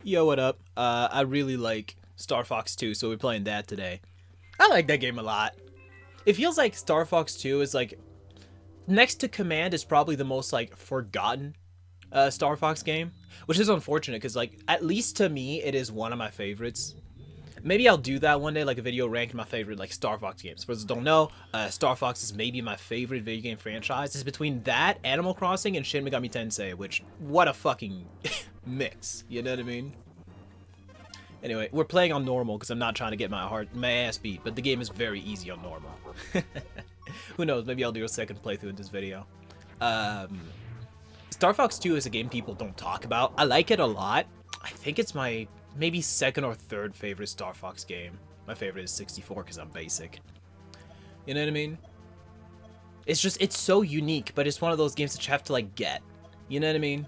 Yo, what up? I really like Starfox 2, so we're playing that today. I like that game a lot. It feels like Starfox 2 is like next to Command is probably the most like forgotten Starfox game, which is unfortunate because like at least to me it is one of my favorites. Maybe I'll do that one day, like a video ranking my favorite like Starfox games. For those who don't know, Starfox is maybe my favorite video game franchise. It's between that, Animal Crossing, and Shin Megami Tensei, which what a fucking mix. You know what I mean? Anyway, we're playing on normal because I'm not trying to get my ass beat, but the game is very easy on normal. Who knows? Maybe I'll do a second playthrough in this video. Star Fox 2 is a game people don't talk about. I like it a lot. I think it's my maybe second or third favorite Star Fox game. My favorite is 64 because I'm basic. You know what I mean? It's so unique, but it's one of those games that you have to like get. You know what I mean?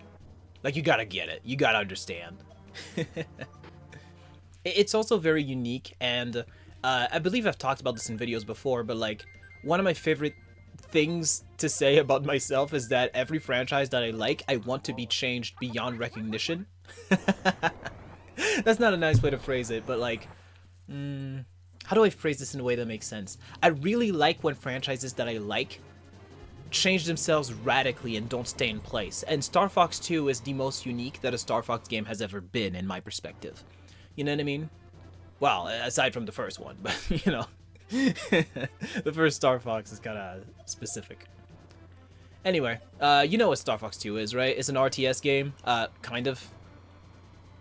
Like you gotta get it. You gotta understand. It's also very unique, and I believe I've talked about this in videos before, but like one of my favorite things to say about myself is that every franchise that I like, I want to be changed beyond recognition. That's not a nice way to phrase it, but like, how do I phrase this in a way that makes sense? I really like when franchises that I like change themselves radically and don't stay in place, and Star Fox 2 is the most unique that a Star Fox game has ever been, in my perspective. You know what I mean? Well, aside from the first one, but you know, the first Star Fox is kind of specific. Anyway, you know what Star Fox 2 is, right? It's an RTS game, kind of.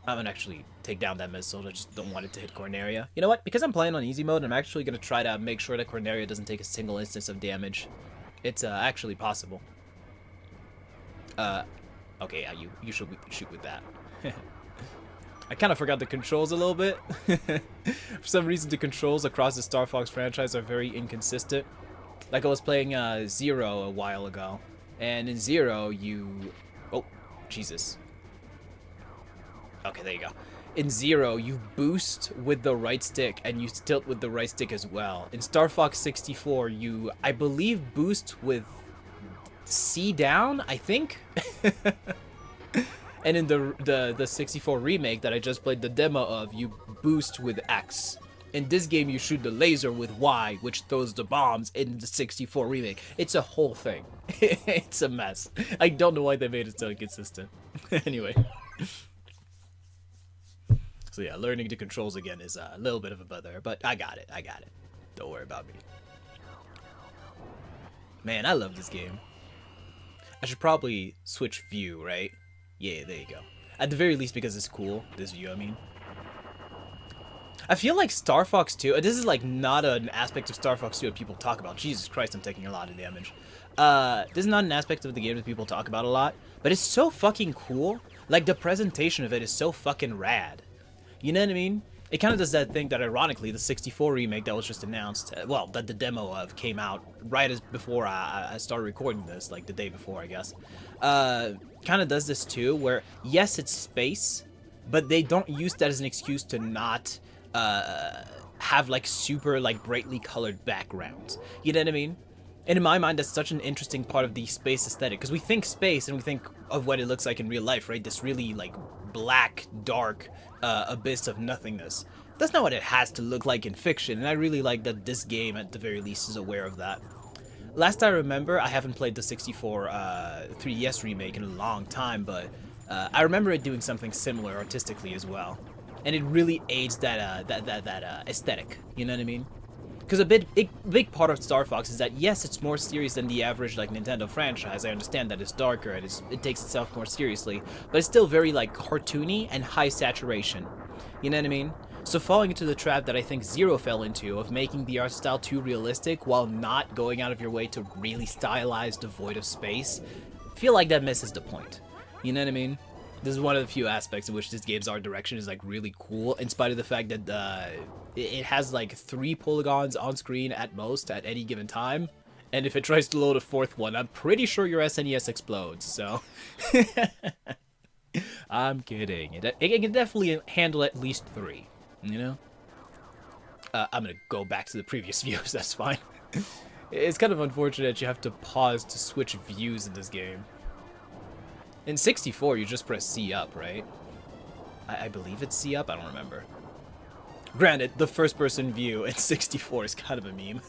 I'm gonna actually take down that missile. I just don't want it to hit Corneria. You know what? Because I'm playing on easy mode, I'm actually gonna try to make sure that Corneria doesn't take a single instance of damage. It's actually possible. Okay, yeah, you should shoot with that. I kind of forgot the controls a little bit. For some reason, the controls across the Star Fox franchise are very inconsistent. Like I was playing Zero a while ago, and in Zero you... Oh, Jesus. Okay, there you go. In Zero, you boost with the right stick, and you tilt with the right stick as well. In Star Fox 64, you, I believe, boost with C down, I think? And in the 64 remake that I just played the demo of, you boost with X. In this game, you shoot the laser with Y, which throws the bombs in the 64 remake. It's a whole thing. It's a mess. I don't know why they made it so inconsistent. Anyway. So yeah, learning the controls again is a little bit of a bother, but I got it. I got it. Don't worry about me. Man, I love this game. I should probably switch view, right? Yeah, there you go. At the very least because it's cool, this view, I mean. I feel like Star Fox 2, this is like not an aspect of Star Fox 2 that people talk about. Jesus Christ, I'm taking a lot of damage. This is not an aspect of the game that people talk about a lot, but it's so fucking cool. Like, the presentation of it is so fucking rad. You know what I mean? It kind of does that thing that, ironically, the 64 remake that was just announced, well, that the demo of came out right as before I started recording this, like the day before, I guess. Kind of does this too, where, yes, it's space, but they don't use that as an excuse to not have, like, super, like, brightly colored backgrounds. You know what I mean? And in my mind, that's such an interesting part of the space aesthetic, because we think space and we think of what it looks like in real life, right? This really, like, black, dark abyss of nothingness. That's not what it has to look like in fiction, and I really like that this game, at the very least, is aware of that. Last I remember, I haven't played the 64 3DS remake in a long time, but I remember it doing something similar artistically as well. And it really aids that aesthetic, you know what I mean? Because a big part of Star Fox is that, yes, it's more serious than the average, like, Nintendo franchise. I understand that it's darker and it takes itself more seriously, but it's still very, like, cartoony and high saturation. You know what I mean? So falling into the trap that I think Zero fell into, of making the art style too realistic while not going out of your way to really stylize devoid of space, I feel like that misses the point. You know what I mean? This is one of the few aspects in which this game's art direction is, like, really cool, in spite of the fact that it has, like, 3 polygons on screen at most at any given time. And if it tries to load a 4th one, I'm pretty sure your SNES explodes, so... I'm kidding. It can definitely handle at least 3, you know? I'm gonna go back to the previous views, that's fine. It's kind of unfortunate you have to pause to switch views in this game. In 64, you just press C up, right? I believe it's C up. I don't remember. Granted, the first-person view in 64 is kind of a meme.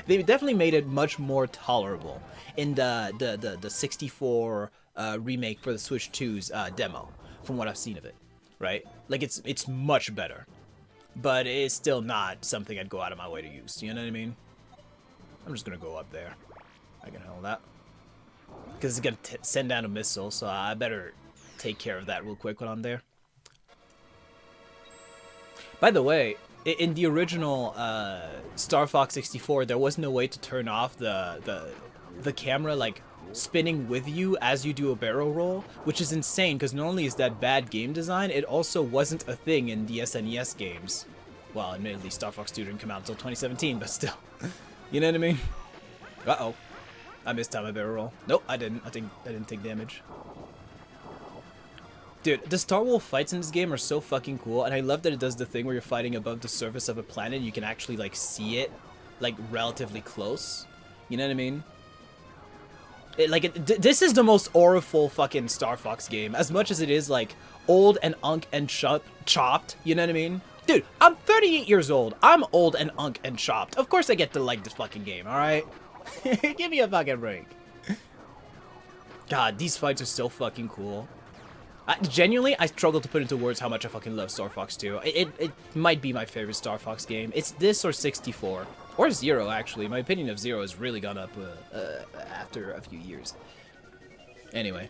They definitely made it much more tolerable in the 64 remake for the Switch 2's demo, from what I've seen of it, right? Like, it's much better, but it's still not something I'd go out of my way to use, you know what I mean? I'm just gonna go up there. I can handle that. Because it's gonna send down a missile, so I better take care of that real quick when I'm there. By the way, in the original Starfox 64, there was no way to turn off the camera like spinning with you as you do a barrel roll, which is insane because not only is that bad game design, it also wasn't a thing in the SNES games. Well, admittedly, Starfox 2 didn't come out until 2017, but still. You know what I mean? Uh-oh. I missed time my barrel roll. Nope, I didn't. I didn't take damage. Dude, the Star Wolf fights in this game are so fucking cool, and I love that it does the thing where you're fighting above the surface of a planet and you can actually, like, see it, like, relatively close. You know what I mean? This is the most auriful fucking Star Fox game, as much as it is, like, old and unk and chopped, you know what I mean? Dude, I'm 38 years old. I'm old and unk and chopped. Of course I get to like this fucking game, alright? Give me a fucking break. God, these fights are so fucking cool. Genuinely, I struggle to put into words how much I fucking love Star Fox 2. It might be my favorite Star Fox game. It's this or 64. Or Zero, actually. My opinion of Zero has really gone up after a few years. Anyway.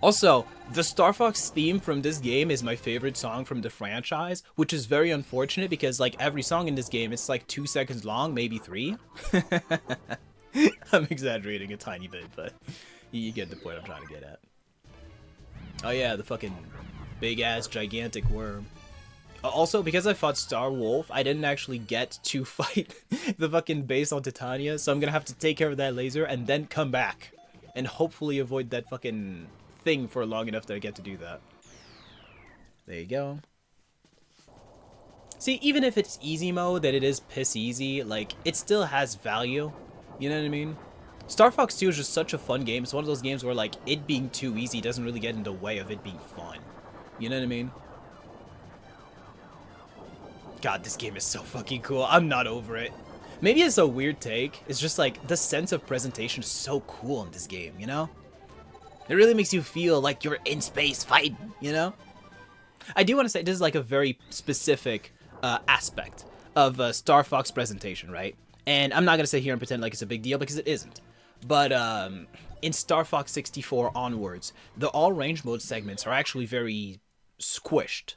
Also, the Star Fox theme from this game is my favorite song from the franchise, which is very unfortunate because, like, every song in this game, it's like 2 seconds long, maybe 3. I'm exaggerating a tiny bit, but you get the point I'm trying to get at. Oh yeah, the fucking big-ass gigantic worm. Also, because I fought Star Wolf, I didn't actually get to fight the fucking base on Titania, so I'm gonna have to take care of that laser and then come back. And hopefully avoid that fucking thing for long enough that I get to do that. There you go. See, even if it's easy mode, that it is piss easy, like, it still has value. You know what I mean? Star Fox 2 is just such a fun game. It's one of those games where, like, it being too easy doesn't really get in the way of it being fun. You know what I mean? God, this game is so fucking cool. I'm not over it. Maybe it's a weird take. It's just, like, the sense of presentation is so cool in this game, you know? It really makes you feel like you're in space fighting, you know? I do want to say this is, like, a very specific aspect of Star Fox presentation, right? And I'm not going to sit here and pretend like it's a big deal because it isn't. But in Star Fox 64 onwards, the all-range mode segments are actually very squished.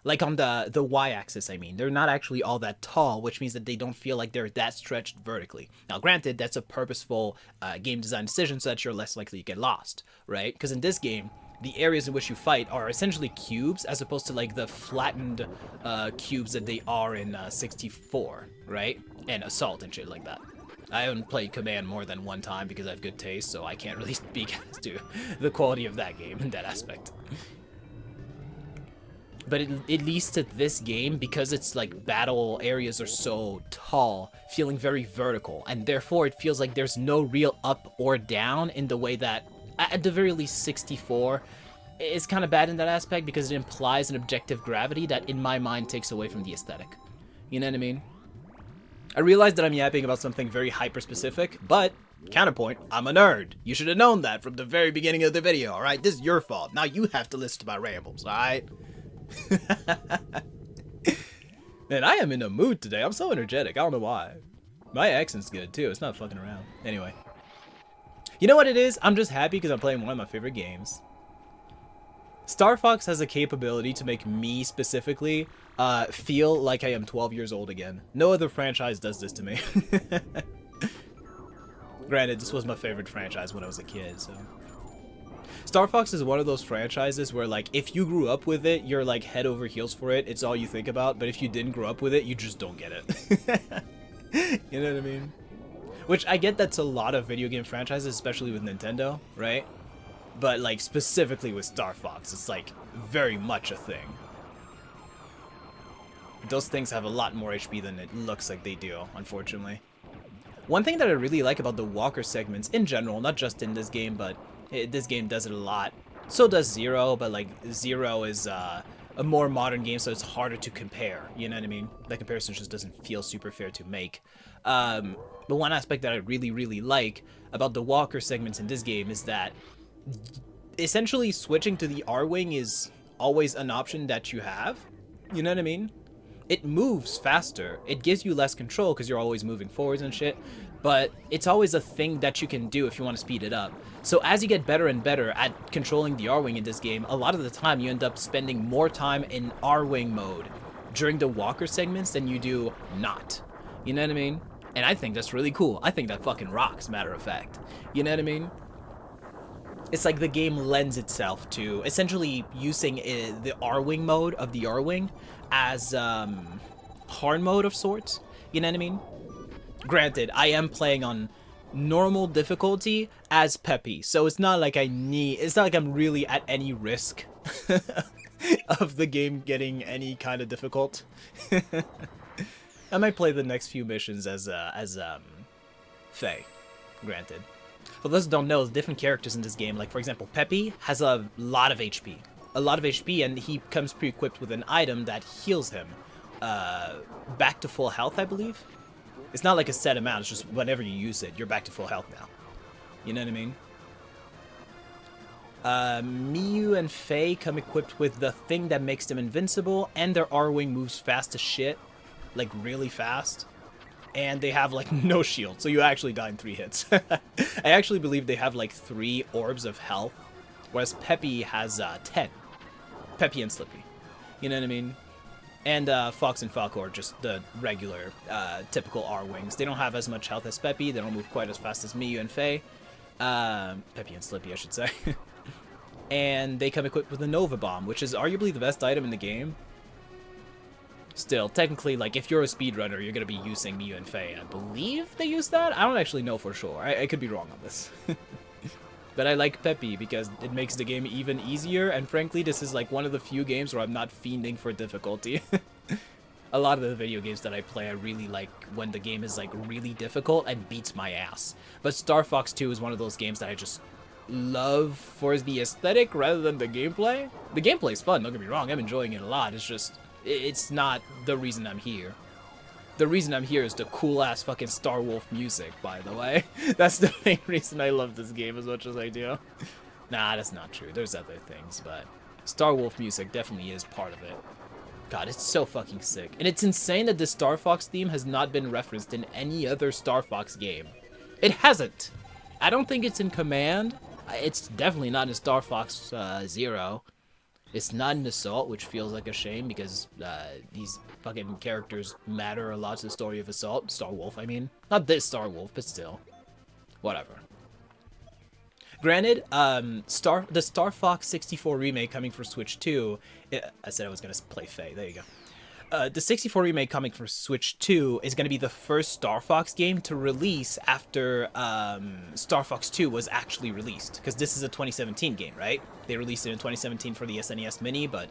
Like on the y-axis, I mean. They're not actually all that tall, which means that they don't feel like they're that stretched vertically. Now, granted, that's a purposeful game design decision so that you're less likely to get lost, right? Because in this game, the areas in which you fight are essentially cubes as opposed to, like, the flattened cubes that they are in 64, right? And Assault and shit like that. I haven't played Command more than one time because I have good taste, so I can't really speak as to the quality of that game in that aspect. But at least to this game, because its, like, battle areas are so tall, feeling very vertical, and therefore it feels like there's no real up or down in the way that, at the very least, 64 is kind of bad in that aspect because it implies an objective gravity that, in my mind, takes away from the aesthetic. You know what I mean? I realize that I'm yapping about something very hyper-specific, but, counterpoint, I'm a nerd. You should have known that from the very beginning of the video, alright? This is your fault. Now you have to listen to my rambles, alright? Man, I am in a mood today. I'm so energetic. I don't know why. My accent's good, too. It's not fucking around. Anyway. You know what it is? I'm just happy because I'm playing one of my favorite games. Star Fox has a capability to make me, specifically, feel like I am 12 years old again. No other franchise does this to me. Granted, this was my favorite franchise when I was a kid, so... Star Fox is one of those franchises where, like, if you grew up with it, you're, like, head over heels for it. It's all you think about. But if you didn't grow up with it, you just don't get it. You know what I mean? Which, I get that's a lot of video game franchises, especially with Nintendo, right? But, like, specifically with Star Fox, it's, like, very much a thing. Those things have a lot more HP than it looks like they do, unfortunately. One thing that I really like about the walker segments in general, not just in this game, but this game does it a lot, So does Zero, but like Zero is a more modern game, so it's harder to compare. You know what I mean? That comparison just doesn't feel super fair to make. But one aspect that I really like about the walker segments in this game is that essentially switching to the R-Wing is always an option that you have. You know what I mean? It moves faster. It gives you less control because you're always moving forwards and shit. But it's always a thing that you can do if you want to speed it up. So as you get better and better at controlling the R-Wing in this game, a lot of the time you end up spending more time in R-Wing mode during the walker segments than you do not. You know what I mean? And I think that's really cool. I think that fucking rocks, matter of fact. You know what I mean? It's like the game lends itself to essentially using the R-Wing mode of the R-Wing as hard mode of sorts. You know what I mean? Granted, I am playing on normal difficulty as Peppy, so it's not like it's not like I'm really at any risk of the game getting any kind of difficult. I might play the next few missions as Faye, granted. For those who don't know, different characters in this game, like for example, Peppy has a lot of HP. A lot of HP, and he comes pre-equipped with an item that heals him back to full health, I believe. It's not like a set amount, it's just whenever you use it, you're back to full health now. You know what I mean? Miyu and Faye come equipped with the thing that makes them invincible, and their R-Wing moves fast as shit. Like, really fast. And they have, like, no shield, so you actually die in 3 hits. I actually believe they have, like, 3 orbs of health, whereas Peppy has 10. Peppy and Slippy. You know what I mean? And Fox and Falco are just the regular, typical R-Wings. They don't have as much health as Peppy. They don't move quite as fast as Miyu and Faye. Peppy and Slippy, I should say. And they come equipped with a Nova Bomb, which is arguably the best item in the game. Still, technically, like, if you're a speedrunner, you're going to be using Miyu and Faye. I believe they use that? I don't actually know for sure. I could be wrong on this. But I like Peppy because it makes the game even easier, and frankly, this is like one of the few games where I'm not fiending for difficulty. A lot of the video games that I play, I really like when the game is like really difficult and beats my ass. But Starfox 2 is one of those games that I just love for the aesthetic rather than the gameplay. The gameplay is fun, don't get me wrong, I'm enjoying it a lot, it's just, it's not the reason I'm here. The reason I'm here is the cool-ass fucking Star Wolf music, by the way. That's the main reason I love this game as much as I do. Nah, that's not true. There's other things, but Star Wolf music definitely is part of it. God, it's so fucking sick. And it's insane that the Star Fox theme has not been referenced in any other Star Fox game. It hasn't. I don't think it's in Command. It's definitely not in Star Fox Zero. It's not in Assault, which feels like a shame because these fucking characters matter a lot to the story of Assault. Star Wolf, I mean. Not this Star Wolf, but still. Whatever. Granted, the Star Fox 64 remake coming for Switch 2... I said I was going to play Faye. There you go. The 64 remake coming for Switch 2 is going to be the first Star Fox game to release after Star Fox 2 was actually released. Because this is a 2017 game, right? They released it in 2017 for the SNES Mini, but,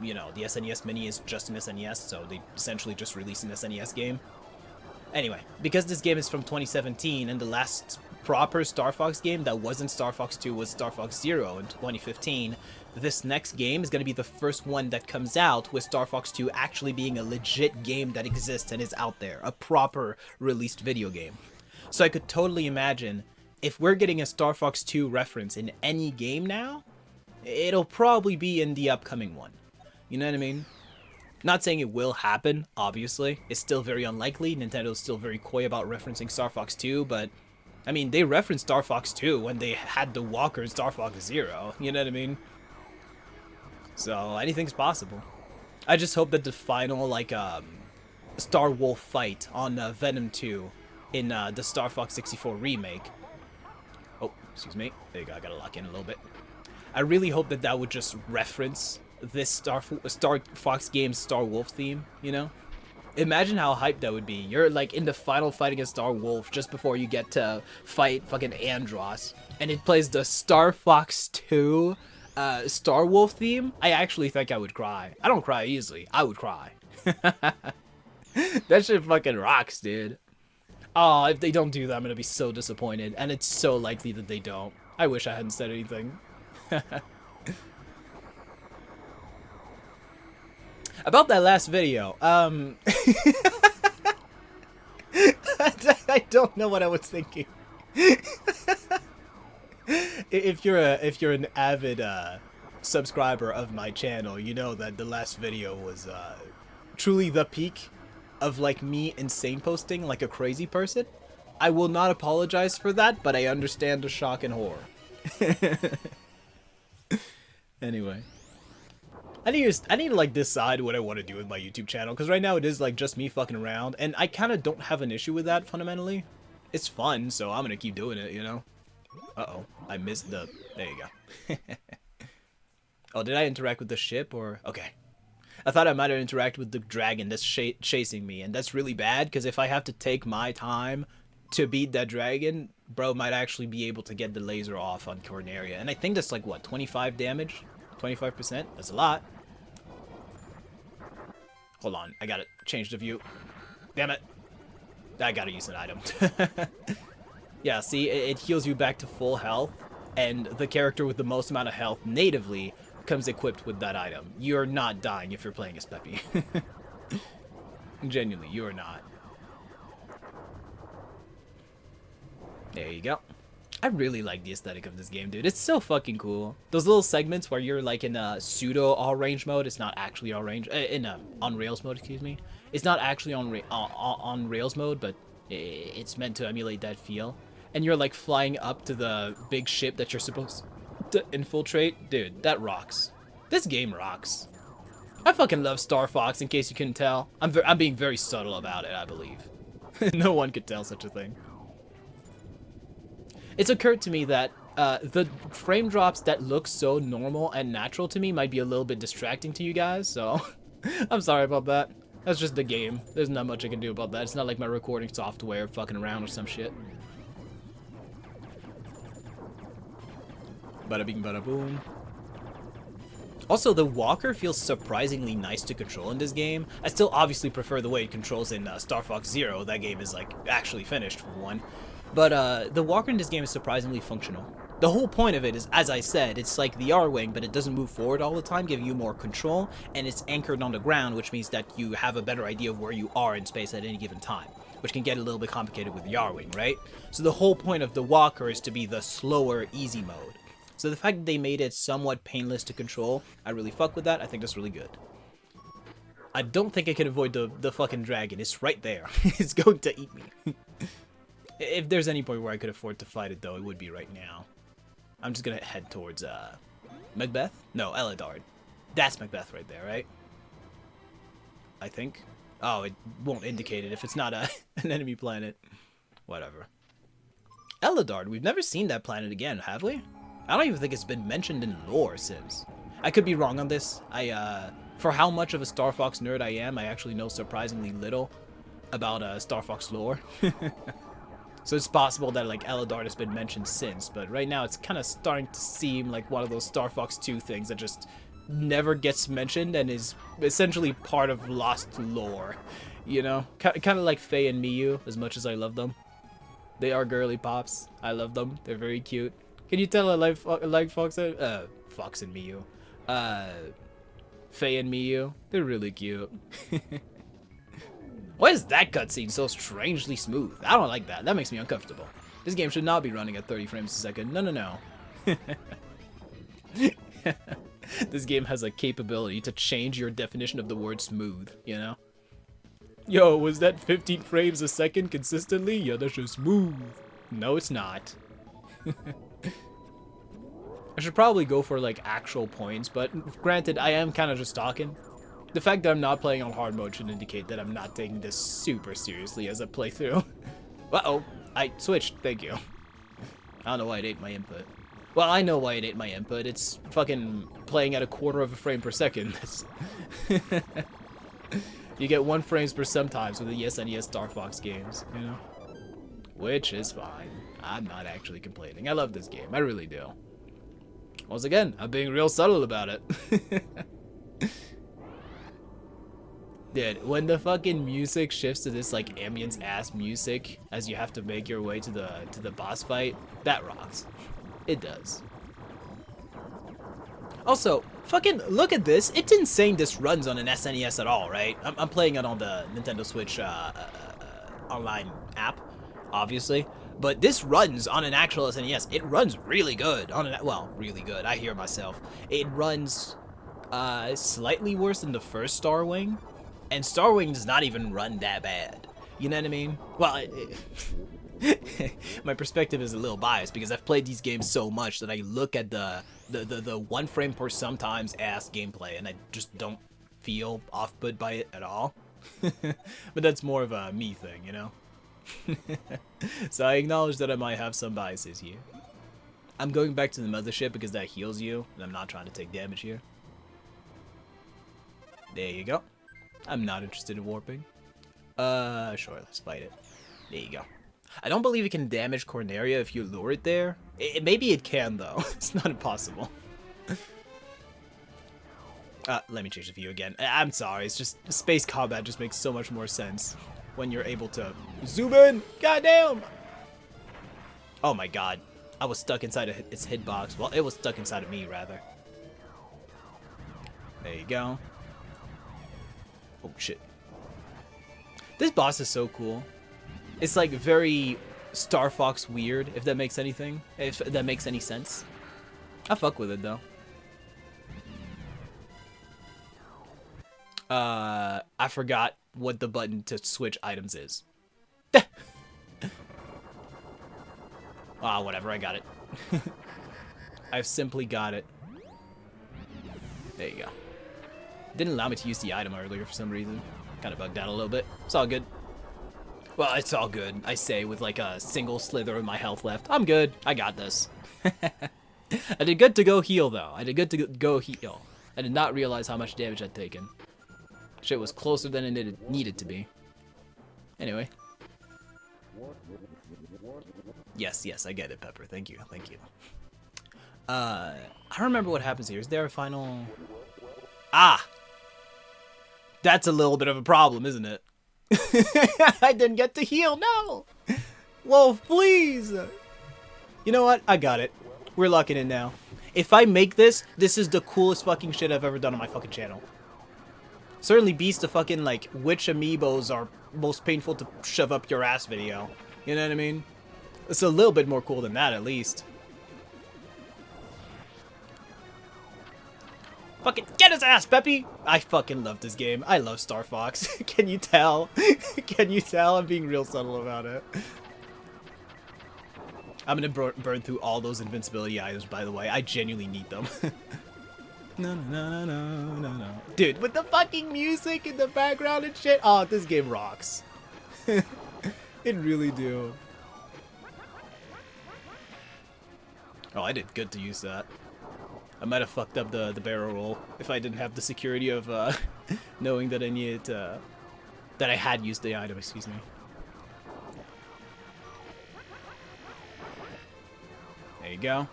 you know, the SNES Mini is just an SNES, so they essentially just released an SNES game. Anyway, because this game is from 2017, and the last proper Star Fox game that wasn't Star Fox 2 was Star Fox Zero in 2015, this next game is going to be the first one that comes out with Star Fox 2 actually being a legit game that exists and is out there, a proper released video game. So I could totally imagine if we're getting a Star Fox 2 reference in any game now, it'll probably be in the upcoming one. You know what I mean? Not saying it will happen, obviously. It's still very unlikely. Nintendo's still very coy about referencing Star Fox 2, but I mean, they referenced Star Fox 2 when they had the walker in Star Fox Zero. You know what I mean? So, anything's possible. I just hope that the final, like, Star Wolf fight on Venom 2 in the Star Fox 64 remake. Oh, excuse me. There you go, I gotta lock in a little bit. I really hope that that would just reference this Star Fox game's Star Wolf theme, you know? Imagine how hyped that would be. You're, like, in the final fight against Star Wolf just before you get to fight fucking Andross, and it plays the Star Fox 2 Star Wolf theme. I actually think I would cry. I don't cry easily. I would cry. That shit fucking rocks, dude. Oh, if they don't do that, I'm gonna be so disappointed, and it's so likely that they don't. I wish I hadn't said anything. About that last video, I don't know what I was thinking. If you're an avid subscriber of my channel, you know that the last video was truly the peak of like me insane posting like a crazy person. I will not apologize for that, but I understand the shock and horror. Anyway, I need to like decide what I want to do with my YouTube channel, because right now it is like just me fucking around, and I kind of don't have an issue with that fundamentally. It's fun, so I'm gonna keep doing it, you know. Uh-oh, I missed the... There you go. Oh, did I interact with the ship, or... Okay. I thought I might have interacted with the dragon that's chasing me, and that's really bad, because if I have to take my time to beat that dragon, bro might actually be able to get the laser off on Corneria. And I think that's like, what, 25 damage? 25%? That's a lot. Hold on, I gotta change the view. Damn it. I gotta use an item. Yeah, see, it heals you back to full health, and the character with the most amount of health natively comes equipped with that item. You're not dying if you're playing as Peppy. Genuinely, you are not. There you go. I really like the aesthetic of this game, dude. It's so fucking cool. Those little segments where you're like in a pseudo all range mode. It's not actually all range. In a on rails mode, excuse me. It's not actually on rails mode, but it's meant to emulate that feel. And you're like flying up to the big ship that you're supposed to infiltrate. Dude, that rocks. This game rocks. I fucking love Starfox, in case you couldn't tell. I'm being very subtle about it, I believe. No one could tell such a thing. It's occurred to me that the frame drops that look so normal and natural to me might be a little bit distracting to you guys, so I'm sorry about that. That's just the game. There's not much I can do about that. It's not like my recording software fucking around or some shit. Bada bing, bada boom. Also, the walker feels surprisingly nice to control in this game. I still obviously prefer the way it controls in Star Fox Zero. That game is like actually finished for one. But the walker in this game is surprisingly functional. The whole point of it is, as I said, it's like the R-Wing, but it doesn't move forward all the time, giving you more control, and it's anchored on the ground, which means that you have a better idea of where you are in space at any given time, which can get a little bit complicated with the R-Wing, right? So the whole point of the walker is to be the slower, easy mode. So the fact that they made it somewhat painless to control, I really fuck with that. I think that's really good. I don't think I can avoid the fucking dragon. It's right there. It's going to eat me. If there's any point where I could afford to fight it, though, it would be right now. I'm just gonna head towards, Macbeth? No, Eladard. That's Macbeth right there, right? I think. Oh, it won't indicate it if it's not an enemy planet. Whatever. Eladard, we've never seen that planet again, have we? I don't even think it's been mentioned in lore since. I could be wrong on this. For how much of a Star Fox nerd I am, I actually know surprisingly little about, Star Fox lore. So it's possible that like Eladard has been mentioned since, but right now it's kind of starting to seem like one of those Star Fox 2 things that just never gets mentioned and is essentially part of lost lore, you know? Kind of like Faye and Miyu, as much as I love them. They are girly pops. I love them. They're very cute. Can you tell I like Fox and Miyu? Faye and Miyu. They're really cute. Why is that cutscene so strangely smooth? I don't like that. That makes me uncomfortable. This game should not be running at 30 frames a second. No, no, no. This game has a capability to change your definition of the word smooth, you know? Yo, was that 15 frames a second consistently? Yeah, that's just smooth. No, it's not. I should probably go for like actual points, but granted, I am kind of just talking. The fact that I'm not playing on hard mode should indicate that I'm not taking this super seriously as a playthrough. Uh-oh, I switched, thank you. I don't know why it ate my input. Well, I know why it ate my input. It's fucking playing at a quarter of a frame per second. You get 1 frames per sometimes with the SNES Star Fox games, you know? Which is fine. I'm not actually complaining. I love this game, I really do. Once again, I'm being real subtle about it. Dude, when the fucking music shifts to this like ambience ass music as you have to make your way to the boss fight, that rocks. It does. Also, Fucking look at this. It's insane this runs on an SNES at all, right? I'm playing it on the Nintendo Switch online app, obviously. But this runs on an actual SNES. It runs really good on an, well, really good. I hear myself. It runs slightly worse than the first Star Wing, and Star Wing does not even run that bad. You know what I mean? Well, my perspective is a little biased because I've played these games so much that I look at the 1 frame per sometimes ass gameplay and I just don't feel off-put by it at all. But that's more of a me thing, you know? So I acknowledge that I might have some biases here. I'm going back to the mothership because that heals you, and I'm not trying to take damage here. There you go. I'm not interested in warping. Sure, let's fight it. There you go. I don't believe it can damage Corneria if you lure it there. Maybe it can, though. It's not impossible. Let me change the view again. I'm sorry, it's just space combat just makes so much more sense when you're able to zoom in. Goddamn! Oh my god. I was stuck inside of its hitbox. Well, it was stuck inside of me, rather. There you go. Oh, shit. This boss is so cool. It's like very Starfox weird, if that makes anything. If that makes any sense. I fuck with it, though. I forgot what the button to switch items is. Ah, whatever, I got it. I've simply got it. There you go. Didn't allow me to use the item earlier for some reason. Kind of bugged out a little bit. It's all good. Well, it's all good, I say, with like a single slither of my health left. I'm good. I got this. I did good to go heal, though. I did good to go heal. I did not realize how much damage I'd taken. Shit was closer than it needed to be. Anyway. Yes, yes, I get it, Pepper. Thank you, thank you. I don't remember what happens here. Is there a final... Ah! That's a little bit of a problem, isn't it? I didn't get to heal, no! Wolf, please! You know what? I got it. We're locking in now. If I make this, this is the coolest fucking shit I've ever done on my fucking channel. Certainly beats the fucking, like, which amiibos are most painful to shove up your ass video. You know what I mean? It's a little bit more cool than that, at least. Fucking get his ass, Peppy! I fucking love this game. I love Starfox. Can you tell? Can you tell? I'm being real subtle about it. I'm gonna burn through all those invincibility items, by the way. I genuinely need them. No, no, no, no, no, no. Dude, with the fucking music in the background and shit. Oh, this game rocks. It really do. Oh, I did good to use that. I might have fucked up the barrel roll if I didn't have the security of knowing that I needed to, that I had used the item, excuse me. There you go.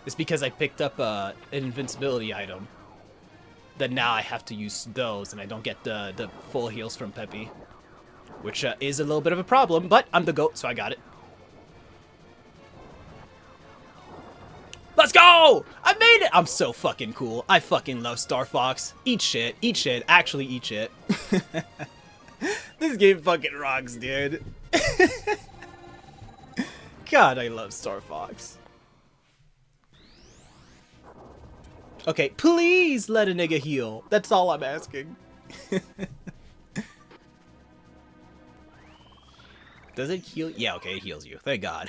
It's because I picked up an invincibility item that now I have to use those and I don't get the full heals from Peppy. Which is a little bit of a problem, but I'm the GOAT, so I got it. Let's go! I made it! I'm so fucking cool. I fucking love Starfox. Eat shit, actually eat shit. This game fucking rocks, dude. God, I love Starfox. Okay, please let a nigga heal. That's all I'm asking. Does it heal? Yeah, okay, it heals you. Thank God.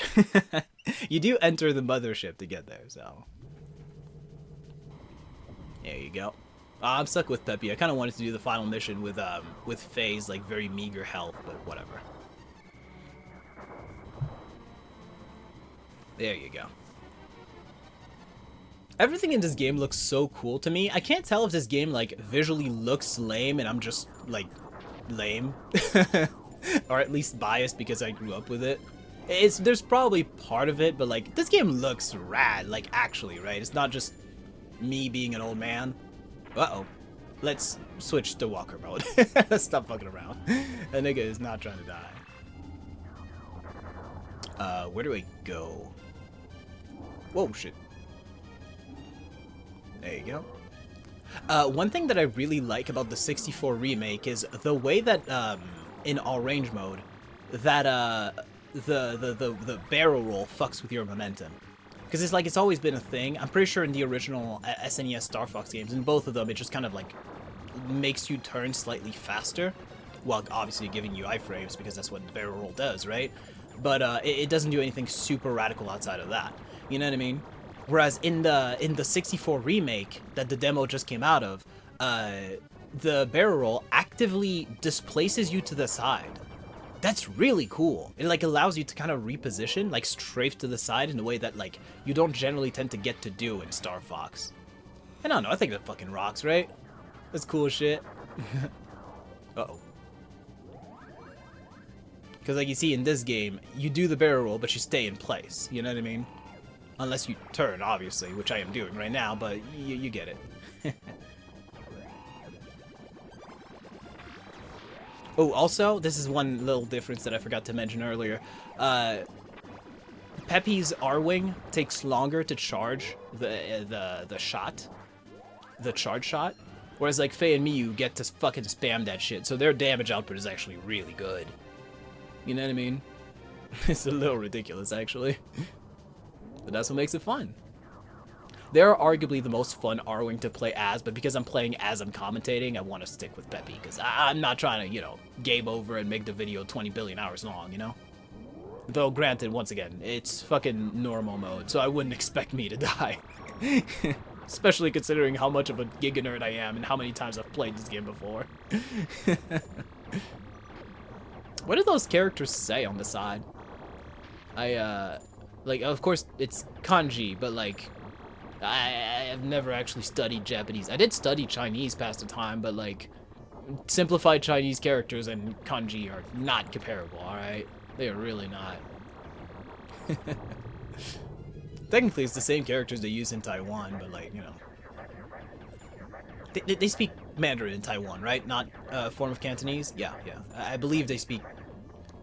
You do enter the mothership to get there, so. There you go. I'm stuck with Peppy. I kind of wanted to do the final mission with Faye's like very meager health, but whatever. There you go. Everything in this game looks so cool to me. I can't tell if this game like visually looks lame and I'm just like lame. Or at least biased because I grew up with it. There's probably part of it, but like this game looks rad, like actually, right? It's not just me being an old man. Uh-oh. Let's switch to walker mode. Let's stop fucking around. That nigga is not trying to die. Where do I go? Whoa, shit. There you go. One thing that I really like about the 64 remake is the way that in all range mode that the barrel roll fucks with your momentum. Because it's like it's always been a thing. I'm pretty sure in the original SNES Starfox games, in both of them, it just kind of like makes you turn slightly faster, while obviously giving you iframes because that's what the barrel roll does, right? But it doesn't do anything super radical outside of that. You know what I mean? Whereas in the 64 remake that the demo just came out of, the barrel roll actively displaces you to the side. That's really cool. It like allows you to kind of reposition, like strafe to the side in a way that like you don't generally tend to get to do in Starfox. I don't know, I think that fucking rocks, right? That's cool shit. Uh-oh. Because like you see in this game, you do the barrel roll, but you stay in place. You know what I mean? Unless you turn, obviously, which I am doing right now, but you get it. Oh, also, this is one little difference that I forgot to mention earlier. Peppy's R-Wing takes longer to charge the shot, the charge shot, whereas like Faye and Miyu get to fucking spam that shit, so their damage output is actually really good. You know what I mean? It's a little ridiculous, actually. But that's what makes it fun. They're arguably the most fun R-Wing to play as, but because I'm playing as I'm commentating, I want to stick with Peppy, because I'm not trying to, you know, game over and make the video 20 billion hours long, you know? Though, granted, once again, it's fucking normal mode, so I wouldn't expect me to die. Especially considering how much of a giga nerd I am and how many times I've played this game before. What do those characters say on the side? Like, of course, it's kanji, but, like, I've never actually studied Japanese. I did study Chinese past the time, but, like, simplified Chinese characters and kanji are not comparable, alright? They are really not. Technically, it's the same characters they use in Taiwan, but, like, you know. They speak Mandarin in Taiwan, right? Not a form of Cantonese? Yeah, yeah. I believe they speak...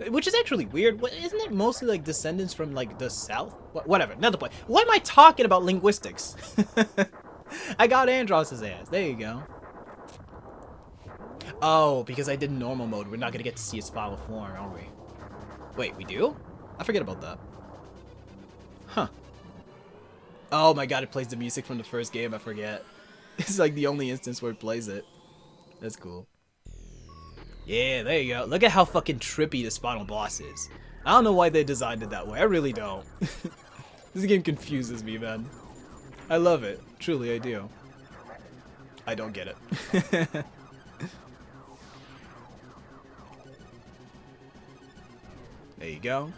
Which is actually weird. Isn't it mostly like descendants from like the south? Whatever, another point. What am I talking about linguistics? I got Andross's ass. There you go. Oh, because I did normal mode, we're not gonna get to see his final form, are we? Wait, we do? I forget about that. Huh. Oh my god, it plays the music from the first game, I forget. It's like the only instance where it plays it. That's cool. Yeah, there you go. Look at how fucking trippy this final boss is. I don't know why they designed it that way. I really don't. This game confuses me, man. I love it. Truly, I do. I don't get it. There you go.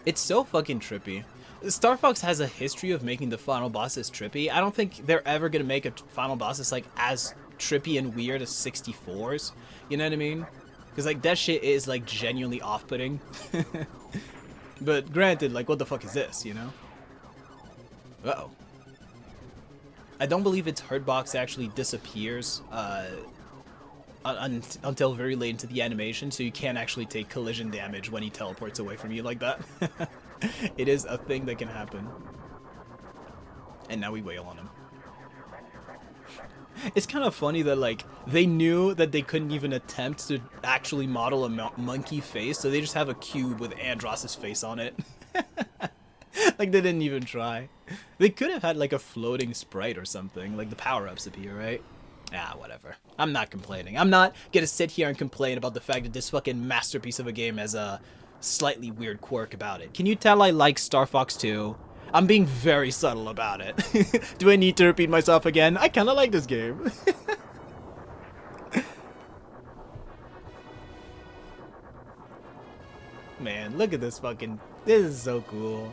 It's so fucking trippy. Starfox has a history of making the final bosses trippy. I don't think they're ever gonna make a final boss that's like as trippy and weird as 64's. You know what I mean? Because like that shit is like genuinely off-putting. But granted, like what the fuck is this, you know? Uh-oh. I don't believe its hurt box actually disappears until very late into the animation, so you can't actually take collision damage when he teleports away from you like that. It is a thing that can happen. And now we wail on him. It's kind of funny that, like, they knew that they couldn't even attempt to actually model a monkey face, so they just have a cube with Andross's face on it. Like, they didn't even try. They could have had, like, a floating sprite or something, like the power-ups appear, right? Ah, whatever. I'm not complaining. I'm not gonna sit here and complain about the fact that this fucking masterpiece of a game has a slightly weird quirk about it. Can you tell I like Starfox 2? I'm being very subtle about it. Do I need to repeat myself again? I kinda like this game. Man, look at this fucking... This is so cool.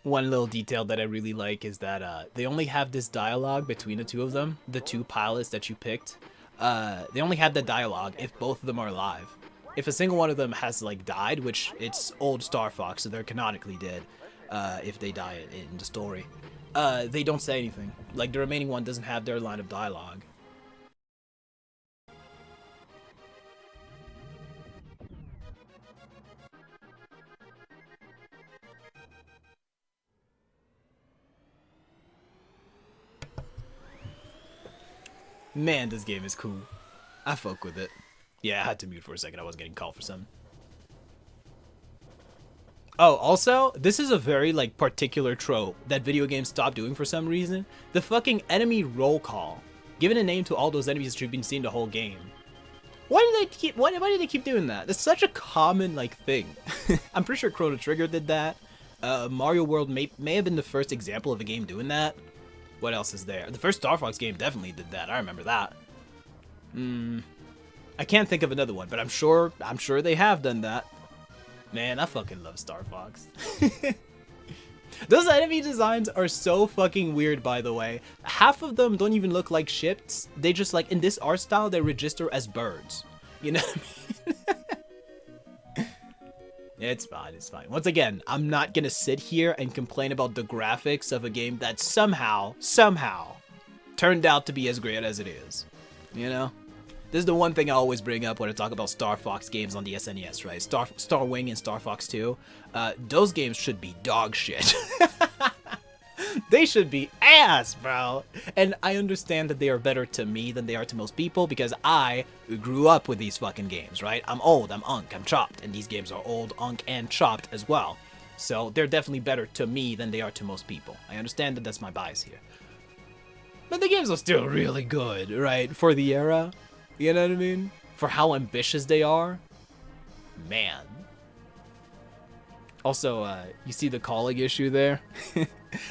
One little detail that I really like is that they only have this dialogue between the two of them, the two pilots that you picked. They only have that dialogue if both of them are alive. If a single one of them has like died, which it's old Starfox, so they're canonically dead if they die in the story, they don't say anything. Like the remaining one doesn't have their line of dialogue. Man, this game is cool. I fuck with it. Yeah, I had to mute for a second. I was getting called for something. Oh, also, this is a very, like, particular trope that video games stopped doing for some reason. The fucking enemy roll call. Giving a name to all those enemies that you've been seeing the whole game. Why do they keep doing that? It's such a common, like, thing. I'm pretty sure Chrono Trigger did that. Mario World may have been the first example of a game doing that. What else is there? The first Starfox game definitely did that. I remember that. I can't think of another one, but I'm sure they have done that. Man, I fucking love Starfox. Those enemy designs are so fucking weird, by the way. Half of them don't even look like ships. They just, like, in this art style, they register as birds. You know what I mean? It's fine, it's fine. Once again, I'm not gonna sit here and complain about the graphics of a game that somehow turned out to be as great as it is. You know? This is the one thing I always bring up when I talk about Star Fox games on the SNES, right? Star Wing and Star Fox 2. Those games should be dog shit. They should be ass, bro. And I understand that they are better to me than they are to most people because I grew up with these fucking games, right? I'm old, I'm unk, I'm chopped, and these games are old, unk, and chopped as well. So they're definitely better to me than they are to most people. I understand that that's my bias here. But the games are still really good, right? For the era. You know what I mean? For how ambitious they are. Man. Also, you see the calling issue there?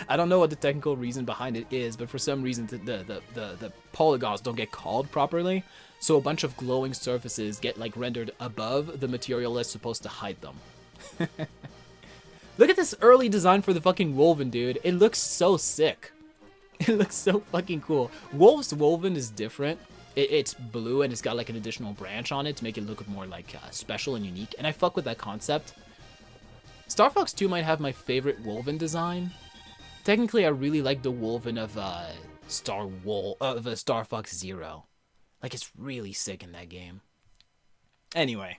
I don't know what the technical reason behind it is, but for some reason the polygons don't get called properly. So a bunch of glowing surfaces get like rendered above the material that's supposed to hide them. Look at this early design for the fucking Wolven, dude. It looks so sick. It looks so fucking cool. Wolf's Wolven is different. It's blue and it's got like an additional branch on it to make it look more like special and unique. And I fuck with that concept. Star Fox 2 might have my favorite Wolven design. Technically, I really like the Wolven of Star Fox Zero. Like, it's really sick in that game. Anyway,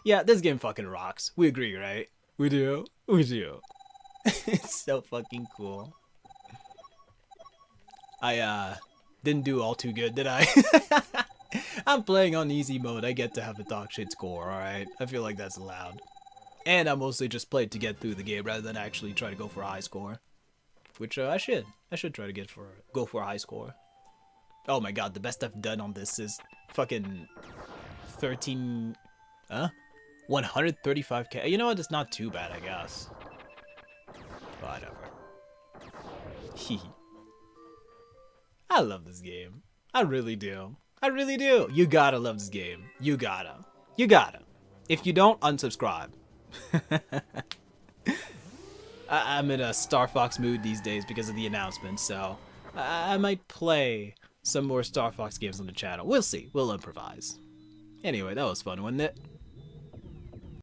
yeah, this game fucking rocks. We agree, right? We do. We do. It's so fucking cool. I didn't do all too good, did I? I'm playing on easy mode. I get to have a dog shit score, alright? I feel like that's allowed. And I mostly just played to get through the game rather than actually try to go for a high score. Which I should. I should try to go for a high score. Oh my god, the best I've done on this is fucking 13... Huh? 135k. You know what? It's not too bad, I guess. Whatever. Hee. I love this game. I really do. I really do. You gotta love this game. You gotta. You gotta. If you don't, unsubscribe. I'm in a Star Fox mood these days because of the announcement, so I might play some more Star Fox games on the channel. We'll see. We'll improvise. Anyway, that was fun, wasn't it?